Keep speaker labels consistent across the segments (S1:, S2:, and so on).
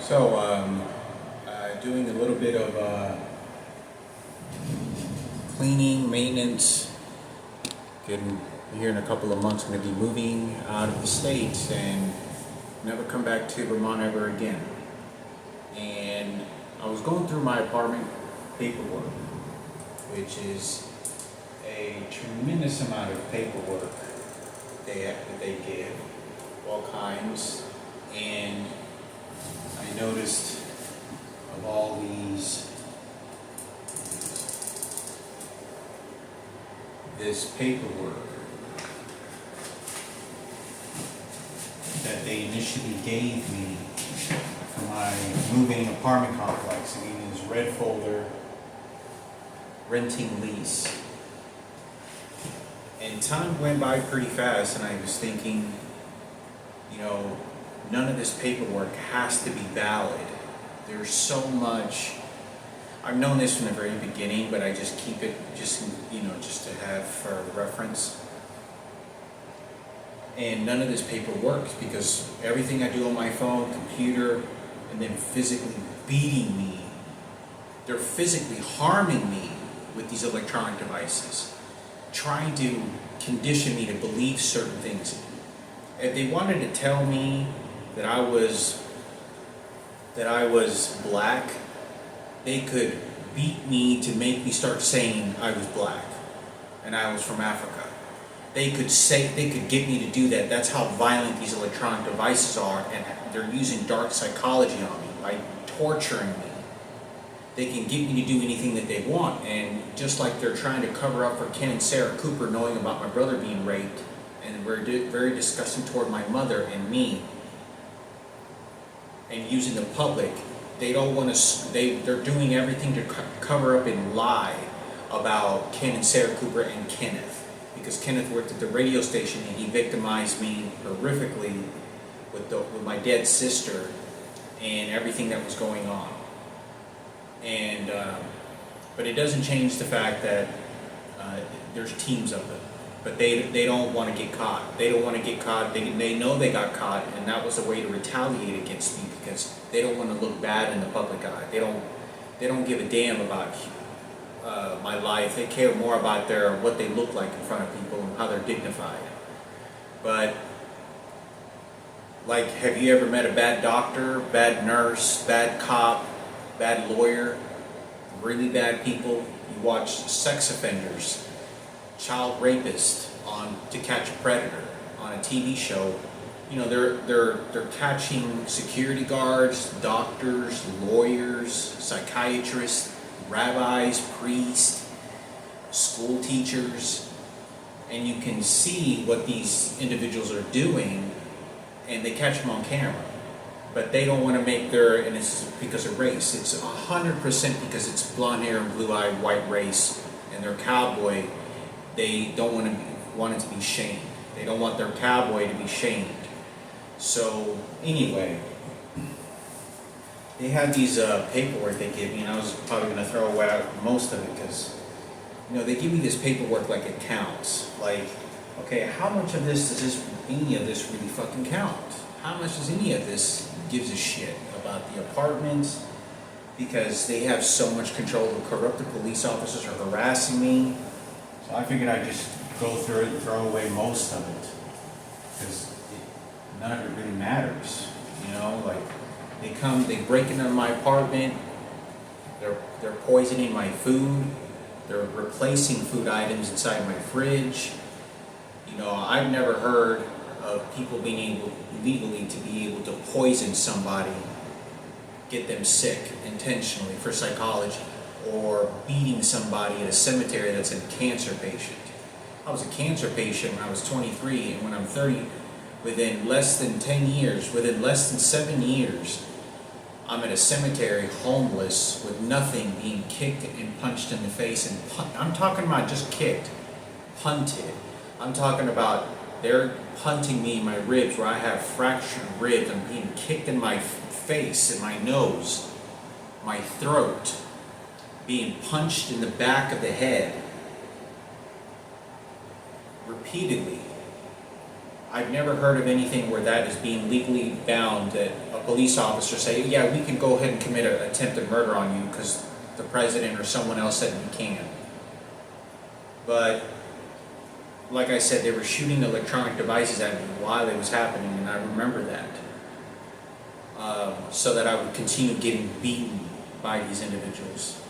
S1: So, doing a little bit of cleaning, maintenance. Getting here in a couple of months, going to be moving out of the States and never come back to Vermont ever again. And I was going through my apartment paperwork, which is a tremendous amount of paperwork that they give, all kinds. And I noticed of all this paperwork that they initially gave me for my moving apartment complex. I mean, this red folder, renting lease. And time went by pretty fast, and I was thinking, none of this paperwork has to be valid. There's so much. I've known this from the very beginning, but I just keep it just to have for reference. And none of this paper works because everything I do on my phone, computer, and then physically beating me, they're physically harming me with these electronic devices, trying to condition me to believe certain things. If they wanted to tell me that I was black, they could beat me to make me start saying I was black and I was from Africa. They could get me to do that. That's how violent these electronic devices are, and they're using dark psychology on me by torturing me. They can get me to do anything that they want, and just like they're trying to cover up for Ken and Sarah Cooper knowing about my brother being raped, and we're very disgusting toward my mother and me, and using the public, they don't want to. They're doing everything to cover up and lie about Ken and Sarah Cooper and Kenneth, because Kenneth worked at the radio station and he victimized me horrifically with my dead sister and everything that was going on. And but it doesn't change the fact that there's teams of it. But they don't want to get caught. They don't want to get caught. They know they got caught, and that was a way to retaliate against me because they don't want to look bad in the public eye. They don't give a damn about my life. They care more about what they look like in front of people and how they're dignified. But like, have you ever met a bad doctor, bad nurse, bad cop, bad lawyer, really bad people? You watch sex offenders, child rapists on To Catch a Predator on a TV show. They're catching security guards, doctors, lawyers, psychiatrists, rabbis, priests, school teachers, and you can see what these individuals are doing, and they catch them on camera. But they don't want to make and it's because of race. It's 100% because it's blonde hair and blue-eyed white race, and they're cowboy. They don't want it to be shamed. They don't want their cowboy to be shamed. So anyway, they have these paperwork they give me, and I was probably going to throw away most of it because they give me this paperwork like it counts. Like, okay, how much of any of this really fucking count? How much does any of this gives a shit about the apartments? Because they have so much control. The corrupted police officers are harassing me. So I figured I'd just go through it and throw away most of it, because none of it really matters. Like, they break into my apartment, they're poisoning my food, they're replacing food items inside my fridge. I've never heard of people being able legally to be able to poison somebody, get them sick intentionally for psychology, or beating somebody at a cemetery that's a cancer patient. I was a cancer patient when I was 23, and when I'm 30, within less than 7 years, I'm at a cemetery homeless with nothing, being kicked and punched in the face. And I'm talking about just kicked, punted. I'm talking about they're punting me in my ribs where I have fractured ribs. I'm being kicked in my face, in my nose, my throat, being punched in the back of the head repeatedly. I've never heard of anything where that is being legally bound, that a police officer say, yeah, we can go ahead and commit an attempted murder on you because the president or someone else said we can. But like I said, they were shooting electronic devices at me while it was happening, and I remember that. So that I would continue getting beaten by these individuals.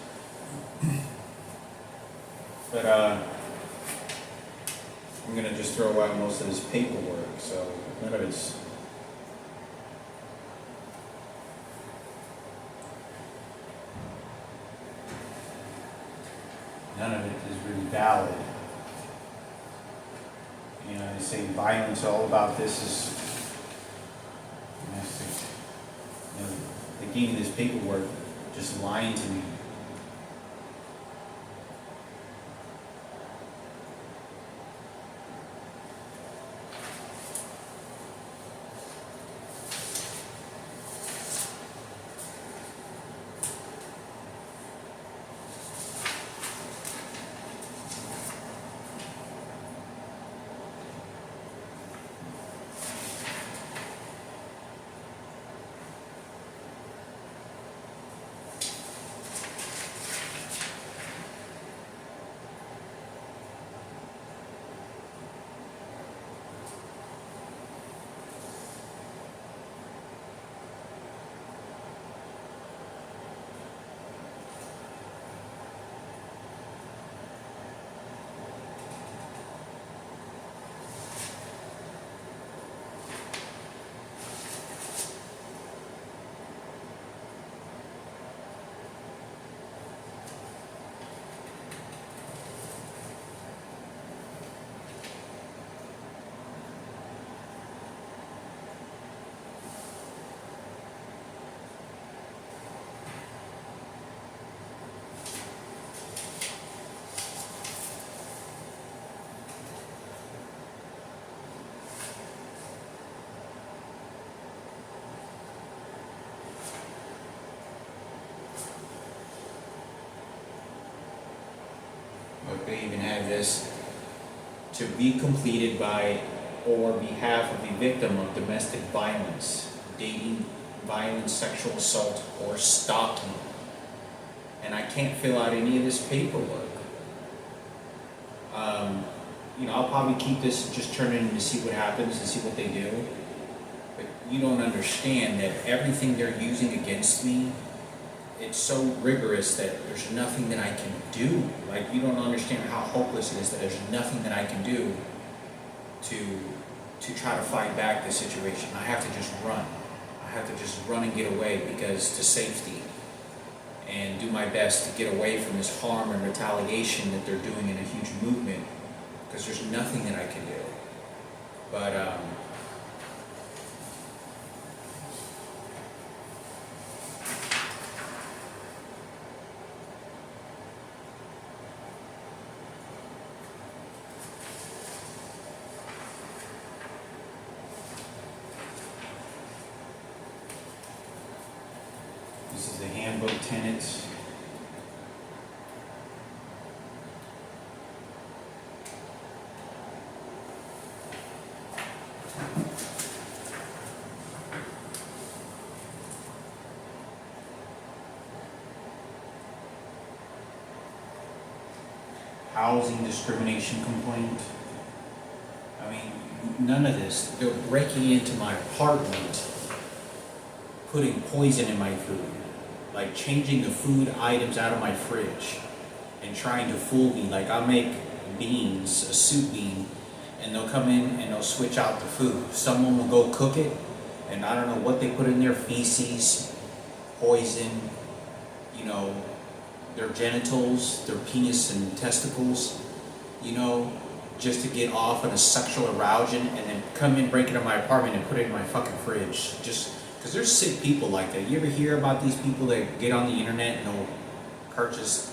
S1: But I'm gonna just throw out most of this paperwork, so none of it's really valid. You know, they say violence, all about this is domestic. You know, they gave me this paperwork just lying to me. But they even have this: to be completed by or behalf of the victim of domestic violence, dating, violence, sexual assault, or stalking. And I can't fill out any of this paperwork. You know, I'll probably keep this and just turn it in to see what happens and see what they do. But you don't understand that everything they're using against me, it's so rigorous that there's nothing that I can do. Like, you don't understand how hopeless it is that there's nothing that I can do to try to fight back this situation. I have to just run. I have to just run and get away because to safety, and do my best to get away from this harm and retaliation that they're doing in a huge movement, because there's nothing that I can do. But this is the handbook tenets. Housing discrimination complaint. I mean, none of this. They're breaking into my apartment, putting poison in my food, like changing the food items out of my fridge and trying to fool me. Like, I'll make beans, a soup bean, and they'll come in and they'll switch out the food. Someone will go cook it, and I don't know what they put in their feces, poison, you know, their genitals, their penis and testicles, you know, just to get off on a sexual arousal, and then come in, break into my apartment and put it in my fucking fridge. Just because there's sick people like that. You ever hear about these people that get on the internet and they'll purchase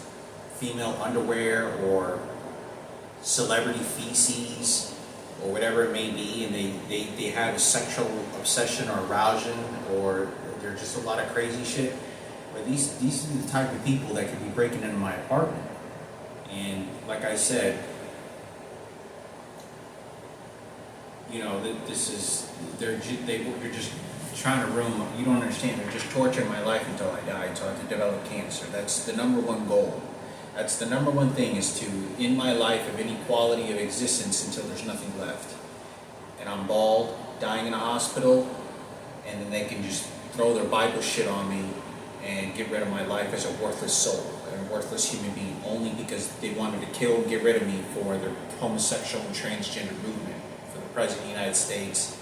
S1: female underwear or celebrity feces or whatever it may be, and they have a sexual obsession or arousal, or they're just a lot of crazy shit? But these are the type of people that could be breaking into my apartment. And like I said, this is, they're just trying to ruin, you don't understand, they're just torturing my life until I die, until I develop cancer. That's the number one goal. That's the number one thing, is to end my life of any quality of existence until there's nothing left. And I'm bald, dying in a hospital, and then they can just throw their Bible shit on me and get rid of my life as a worthless soul, a worthless human being, only because they wanted to kill and get rid of me for their homosexual and transgender movement, for the President of the United States,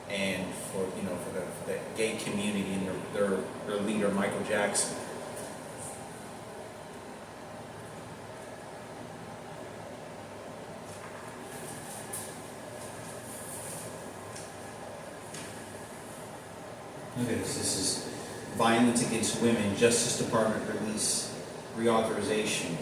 S1: and for the gay community and their leader, Michael Jackson. Look at this. This is violence against women. Justice Department release reauthorization.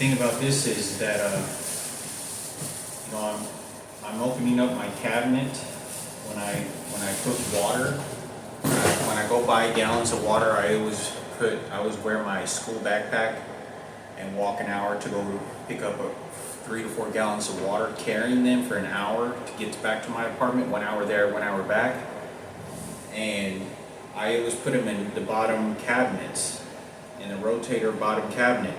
S1: The thing about this is that I'm opening up my cabinet when I cook water. When I go buy gallons of water, I always wear my school backpack and walk an hour to go pick up 3 to 4 gallons of water, carrying them for an hour to get back to my apartment. 1 hour there, 1 hour back, and I always put them in the bottom cabinets, in the rotator bottom cabinet.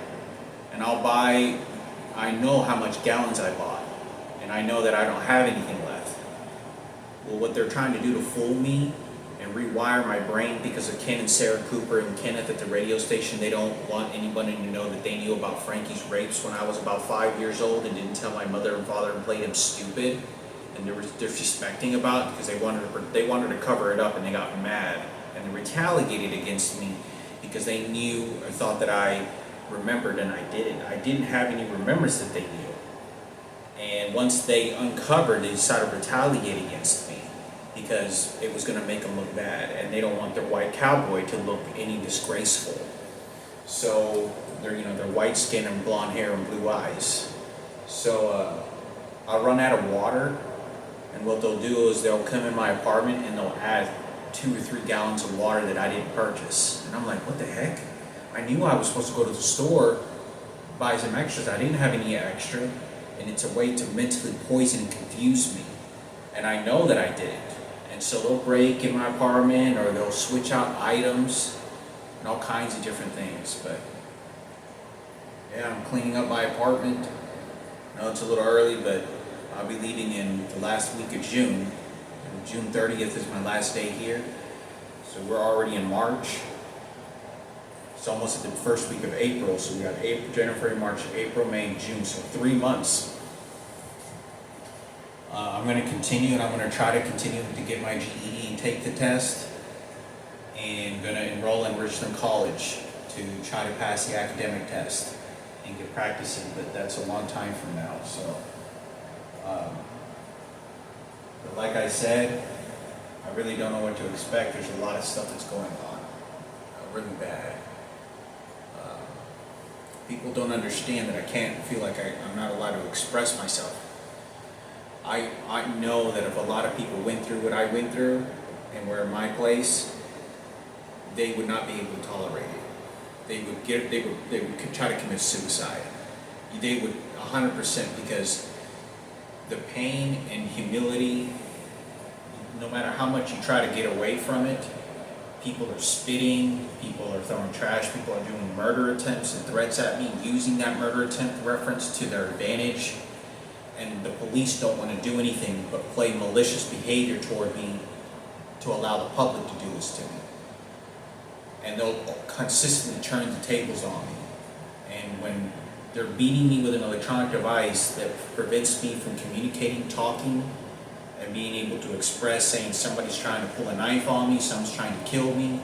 S1: And I know how much gallons I bought, and I know that I don't have anything left. Well, what they're trying to do to fool me and rewire my brain, because of Ken and Sarah Cooper and Kenneth at the radio station, they don't want anybody to know that they knew about Frankie's rapes when I was about 5 years old and didn't tell my mother and father and played them stupid, and they were disrespecting about it because they wanted to cover it up, and they got mad and they retaliated against me because they knew or thought that I remembered, and I didn't. I didn't have any remembrance that they knew. And once they uncovered, they decided to retaliate against me because it was going to make them look bad, and they don't want their white cowboy to look any disgraceful. So they're white skin and blonde hair and blue eyes. So I'll run out of water, and what they'll do is they'll come in my apartment and they'll add 2 or 3 gallons of water that I didn't purchase. And I'm like, what the heck? I knew I was supposed to go to the store, buy some extras. I didn't have any extra, and it's a way to mentally poison and confuse me. And I know that I didn't. And so they'll break in my apartment, or they'll switch out items and all kinds of different things. But yeah, I'm cleaning up my apartment. I know it's a little early, but I'll be leaving in the last week of June. And June 30th is my last day here. So we're already in March. It's almost at the first week of April. So we got April, January, March, April, May, June. So 3 months. I'm going to continue, and I'm going to try to continue to get my GED and take the test. And going to enroll in Richland College to try to pass the academic test and get practicing, but that's a long time from now. So, but like I said, I really don't know what to expect. There's a lot of stuff that's going on, really bad. People don't understand that I can't feel like I'm not allowed to express myself. I know that if a lot of people went through what I went through and were in my place, they would not be able to tolerate it. They would try to commit suicide. They would 100%, because the pain and humility, no matter how much you try to get away from it, people are spitting, people are throwing trash, people are doing murder attempts and threats at me, using that murder attempt reference to their advantage. And the police don't want to do anything but play malicious behavior toward me to allow the public to do this to me. And they'll consistently turn the tables on me. And when they're beating me with an electronic device that prevents me from communicating, talking, and being able to express, saying somebody's trying to pull a knife on me, someone's trying to kill me,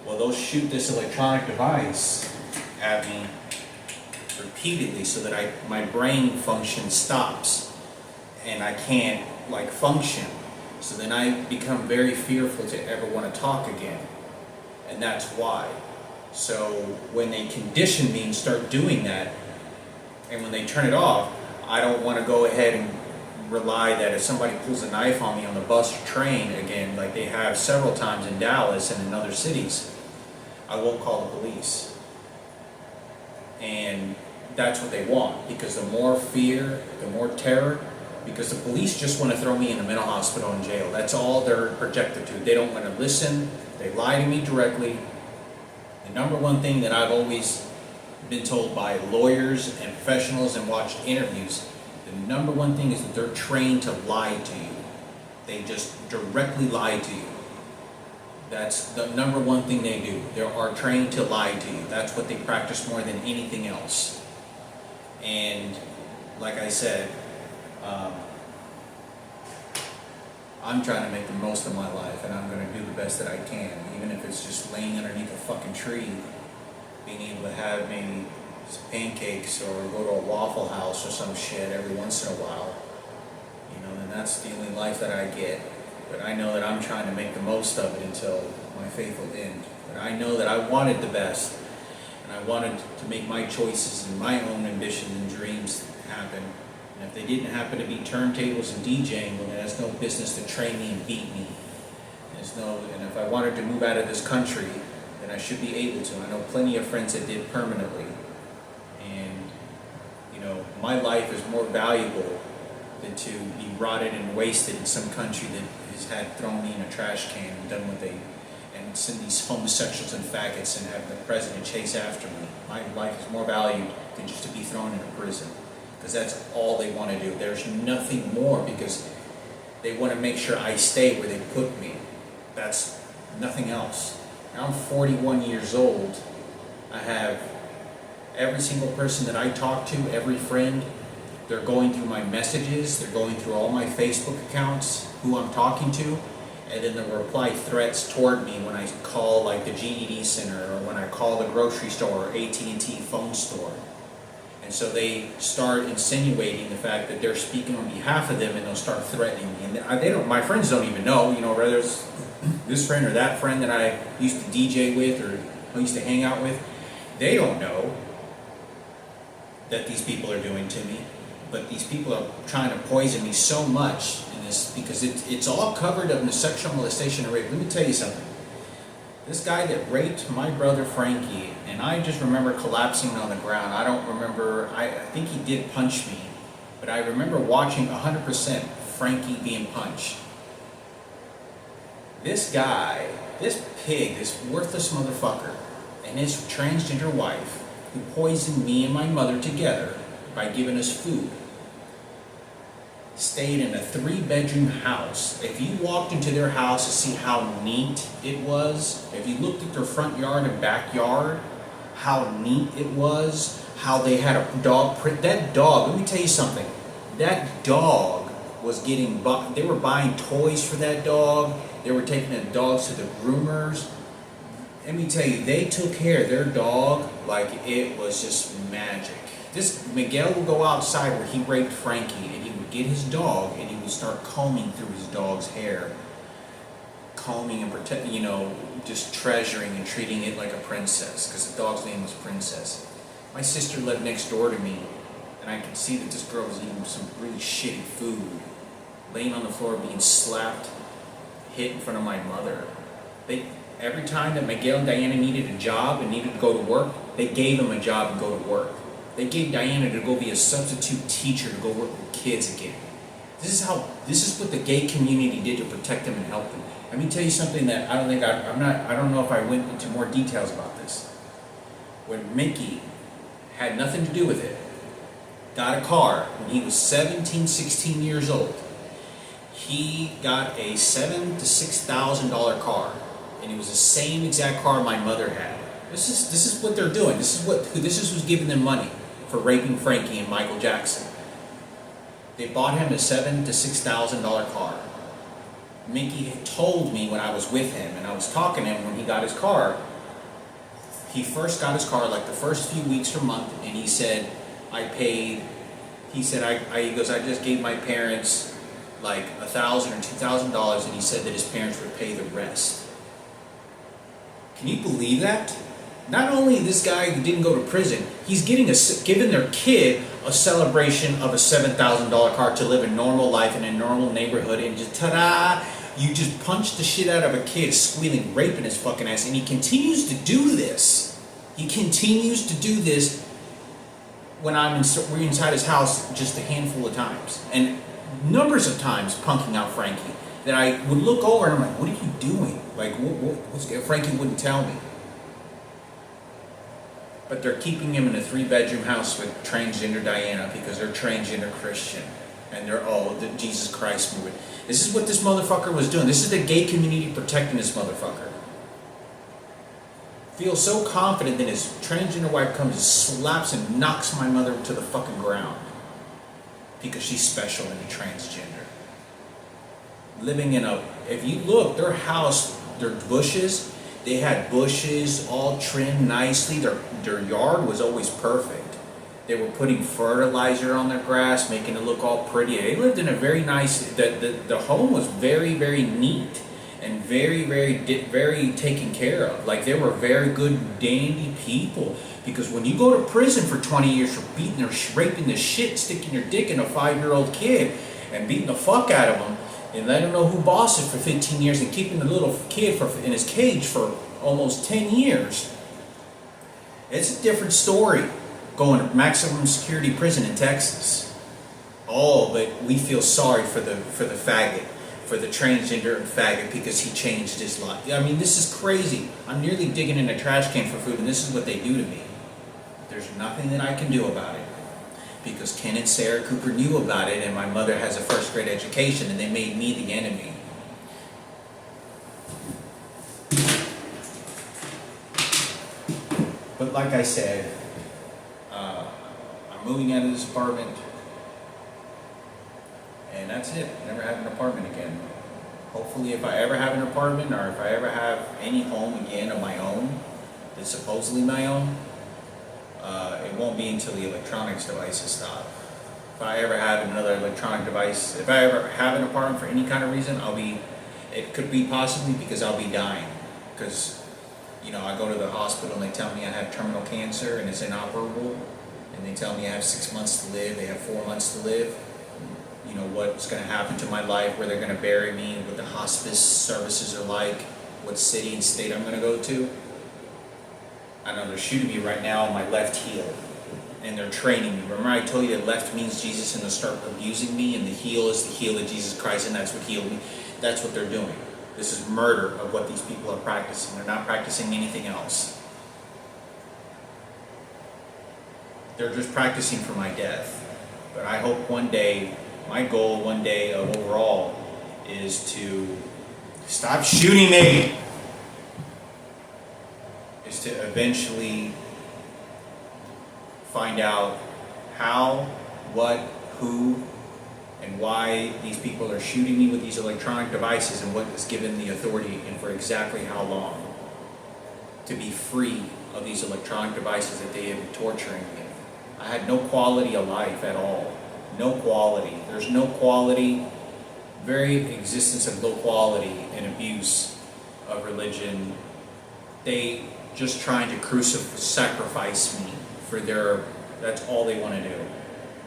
S1: well, they'll shoot this electronic device at me repeatedly so that my brain function stops and I can't function. So then I become very fearful to ever want to talk again. And that's why. So when they condition me and start doing that, and when they turn it off, I don't want to go ahead and rely that if somebody pulls a knife on me on the bus or train again, like they have several times in Dallas and in other cities, I won't call the police. And that's what they want, because the more fear, the more terror, because the police just want to throw me in a mental hospital and jail. That's all they're projected to. They don't want to listen. They lie to me directly. The number one thing that I've always been told by lawyers and professionals and watched interviews, the number one thing is that they're trained to lie to you. They just directly lie to you. That's the number one thing they do. They are trained to lie to you. That's what they practice more than anything else. And like I said, I'm trying to make the most of my life, and I'm going to do the best that I can, even if it's just laying underneath a fucking tree, being able to have maybe some pancakes or go to a Waffle House or some shit every once in a while. And that's the only life that I get. But I know that I'm trying to make the most of it until my faithful end. But I know that I wanted the best, and I wanted to make my choices and my own ambitions and dreams happen. And if they didn't happen to be turntables and DJing, well, then that's no business to train me and beat me. And if I wanted to move out of this country, then I should be able to. I know plenty of friends that did permanently. And, my life is more valuable than to be rotted and wasted in some country that has had thrown me in a trash can and done what and send these homosexuals and faggots and have the president chase after me. My life is more valued than just to be thrown in a prison, because that's all they want to do. There's nothing more, because they want to make sure I stay where they put me. That's nothing else. Now I'm 41 years old. I have every single person that I talk to, every friend, they're going through my messages, they're going through all my Facebook accounts, who I'm talking to, and then they'll reply threats toward me when I call the GED center, or when I call the grocery store or AT&T phone store. And so they start insinuating the fact that they're speaking on behalf of them, and they'll start threatening me. And my friends don't even know, whether it's this friend or that friend that I used to DJ with or I used to hang out with, they don't know that these people are doing to me. But these people are trying to poison me so much in this, because it's all covered up in the sexual molestation and rape. Let me tell you something. This guy that raped my brother Frankie, and I just remember collapsing on the ground. I don't remember, I think he did punch me, but I remember watching 100% Frankie being punched. This guy, this pig, this worthless motherfucker, and his transgender wife, who poisoned me and my mother together by giving us food, stayed in a 3-bedroom house. If you walked into their house to see how neat it was, if you looked at their front yard and backyard, how neat it was, how they had a dog print. That dog, let me tell you something, that dog was getting, they were buying toys for that dog, they were taking the dogs to the groomers. Let me tell you, they took care of their dog like it was just magic. This Miguel would go outside where he raped Frankie, and he would get his dog and he would start combing through his dog's hair, combing and protecting, you know, just treasuring and treating it like a princess, because the dog's name was Princess. My sister lived next door to me, and I could see that this girl was eating some really shitty food, laying on the floor being slapped, hit in front of my mother. Every time that Miguel and Diana needed a job and needed to go to work, they gave him a job and go to work. They gave Diana to go be a substitute teacher to go work with kids again. This is what the gay community did to protect them and help them. Let me tell you something that I don't know if I went into more details about this. When Mickey had nothing to do with it, got a car when he was 17, 16 years old. He got a $7,000 to $6,000 car, and it was the same exact car my mother had. This is what they're doing. This is who's giving them money for raping Frankie and Michael Jackson. They bought him a $7,000 to $6,000 car. Mickey had told me when I was with him, and I was talking to him when he got his car. He first got his car like the first few weeks or month, and he said, he goes, I just gave my parents like $1,000 or $2,000, and he said that his parents would pay the rest. Can you believe that? Not only this guy who didn't go to prison, he's giving their kid a celebration of a $7,000 car to live a normal life in a normal neighborhood, and just ta-da! You just punch the shit out of a kid squealing, raping his fucking ass, and he continues to do this. He continues to do this when we're inside his house just a handful of times, and numbers of times punking out Frankie. That I would look over and I'm like, what are you doing? Like, what's Frankie wouldn't tell me. But they're keeping him in a 3-bedroom house with transgender Diana because they're transgender Christian. And they're the Jesus Christ movement. This is what this motherfucker was doing. This is the gay community protecting this motherfucker. Feels so confident that his transgender wife comes and slaps and knocks my mother to the fucking ground. Because she's special and a transgender. Living in if you look, their house, their bushes, they had bushes all trimmed nicely. Their yard was always perfect. They were putting fertilizer on their grass, making it look all pretty. They lived in a very nice, the home was very, very neat and very, very taken care of. Like, they were very good, dandy people. Because when you go to prison for 20 years for beating or raping the shit, sticking your dick in a 5-year-old kid and beating the fuck out of him, and letting him know who boss is for 15 years and keeping the little kid in his cage for almost 10 years. It's a different story going to maximum security prison in Texas. But we feel sorry for the faggot, for the transgender faggot, because he changed his life. I mean, this is crazy. I'm nearly digging in a trash can for food, and this is what they do to me. There's nothing that I can do about it. Because Ken and Sarah Cooper knew about it, and my mother has a first-grade education, and they made me the enemy. But like I said, I'm moving out of this apartment, and that's it. Never have an apartment again. Hopefully, if I ever have an apartment, or if I ever have any home again of my own, that's supposedly my own, it won't be until the electronics devices stop. If I ever have another electronic device, if I ever have an apartment for any kind of reason, it could be possibly because I'll be dying. Because, I go to the hospital and they tell me I have terminal cancer and it's inoperable. And they tell me I have 6 months to live, they have 4 months to live. What's going to happen to my life, where they're going to bury me, what the hospice services are like, what city and state I'm going to go to. I know they're shooting me right now on my left heel, and they're training me. Remember I told you that left means Jesus, and they'll start abusing me, and the heel is the heel of Jesus Christ, and that's what healed me. That's what they're doing. This is murder of what these people are practicing. They're not practicing anything else. They're just practicing for my death. But I hope one day, my goal one day of overall is to stop shooting me. Is to eventually find out how, what, who, and why these people are shooting me with these electronic devices and what is given the authority and for exactly how long to be free of these electronic devices that they have been torturing me. I had no quality of life at all. No quality. There's no quality, very existence of low quality and abuse of religion. They just trying to sacrifice me for their, that's all they want to do.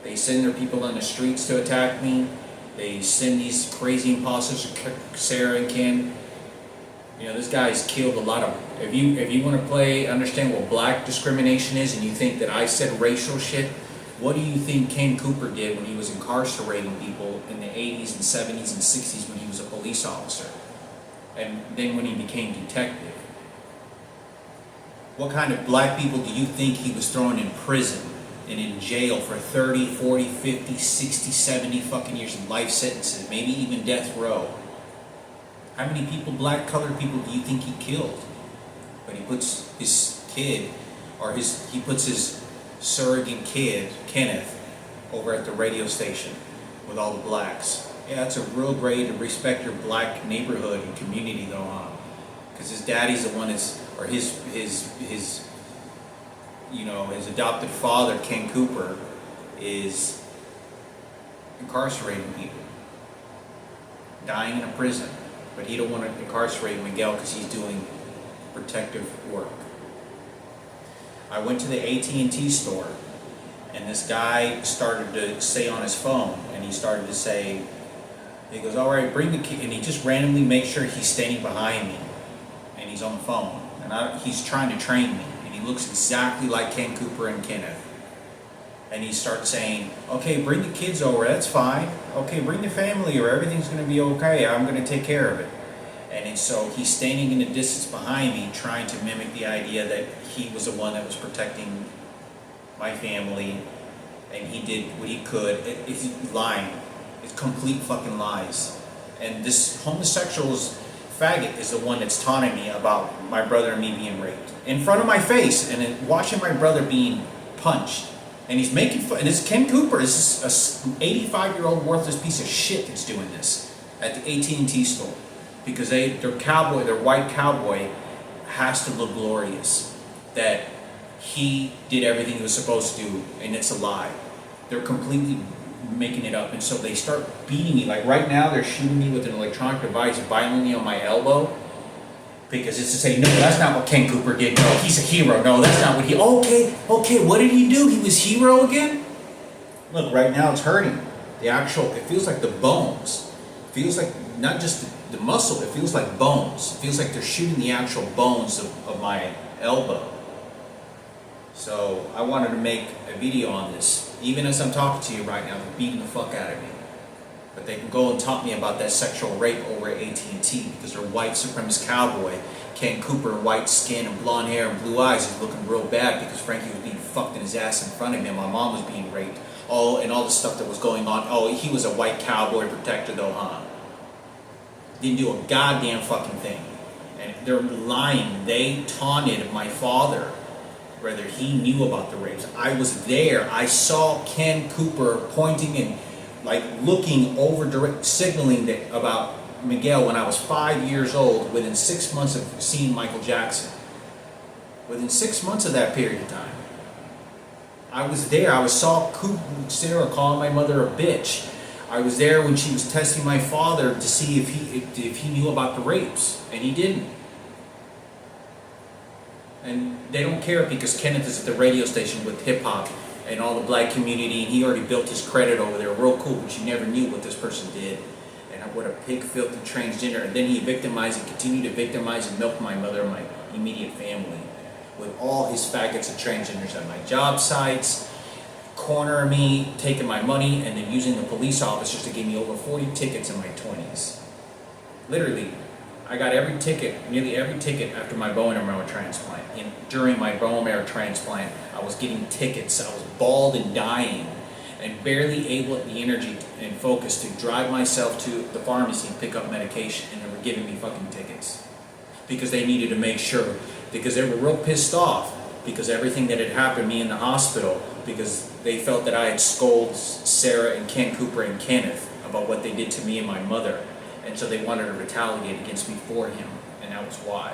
S1: They send their people on the streets to attack me. They send these crazy imposters, Sarah and Ken. You know, this guy's killed a lot of, if you want to understand what black discrimination is and you think that I said racial shit, what do you think Ken Cooper did when he was incarcerating people in the 80s and 70s and 60s when he was a police officer? And then when he became detective? What kind of black people do you think he was throwing in prison and in jail for 30, 40, 50, 60, 70 fucking years of life sentences, maybe even death row? How many people, black colored people, do you think he killed? But he puts his kid, or he puts his surrogate kid, Kenneth, over at the radio station with all the blacks. Yeah, it's a real great to respect your black neighborhood and community though, huh? Because his daddy's the one that's, or his you know, his adopted father, Ken Cooper, is incarcerating people, dying in a prison. But he don't want to incarcerate Miguel because he's doing protective work. I went to the AT&T store, and this guy started to say on his phone, and he started to say, he goes, all right, bring the key, and he just randomly makes sure he's standing behind me, and he's on the phone, and he's trying to train me, and he looks exactly like Ken Cooper and Kenneth. And he starts saying, okay, bring the kids over, that's fine. Okay, bring the family or everything's going to be okay. I'm going to take care of it. And so he's standing in the distance behind me trying to mimic the idea that he was the one that was protecting my family and he did what he could. It's lying. It's complete fucking lies. And this homosexual's faggot is the one that's taunting me about my brother and me being raped. In front of my face and then watching my brother being punched. And he's making fun, and it's Ken Cooper, is this 85-year-old worthless piece of shit that's doing this at the AT&T store. Because their white cowboy has to look glorious. That he did everything he was supposed to do, and it's a lie. They're completely making it up, and so they start beating me. Like right now, they're shooting me with an electronic device violently on my elbow. Because it's to say, no, that's not what Ken Cooper did. No, he's a hero. No, that's not what he... Okay, what did he do? He was hero again? Look, right now it's hurting. It feels like the bones. It feels like not just the muscle, it feels like bones. It feels like they're shooting the actual bones of my elbow. So I wanted to make a video on this. Even as I'm talking to you right now, they're beating the fuck out of me. But they can go and taunt me about that sexual rape over at AT&T because their white supremacist cowboy, Ken Cooper, white skin and blonde hair and blue eyes, is looking real bad because Frankie was being fucked in his ass in front of him. My mom was being raped. And all the stuff that was going on. Oh, he was a white cowboy protector though, huh? Didn't do a goddamn fucking thing. And they're lying. They taunted my father, whether he knew about the rapes. I was there. I saw Ken Cooper pointing and like looking over, signaling that about Miguel when I was 5 years old, within 6 months of seeing Michael Jackson. Within 6 months of that period of time. I was there. I saw Sarah calling my mother a bitch. I was there when she was testing my father to see if he knew about the rapes, and he didn't. And they don't care because Kenneth is at the radio station with hip-hop and all the black community, and he already built his credit over there real cool, but you never knew what this person did. And what a pig, filthy transgender. And then he victimized and continued to victimize and milk my mother and my immediate family with all his faggots of transgenders at my job sites, cornering me, taking my money, and then using the police officers to give me over 40 tickets in my 20s. Literally, I got nearly every ticket after my bone marrow transplant. And during my bone marrow transplant, I was getting tickets. I was bald and dying, and barely able the energy and focus to drive myself to the pharmacy and pick up medication, and they were giving me fucking tickets. Because they needed to make sure, because they were real pissed off, because everything that had happened to me in the hospital, because they felt that I had scolded Sarah and Ken Cooper and Kenneth about what they did to me and my mother. And so they wanted to retaliate against me for him, and that was why.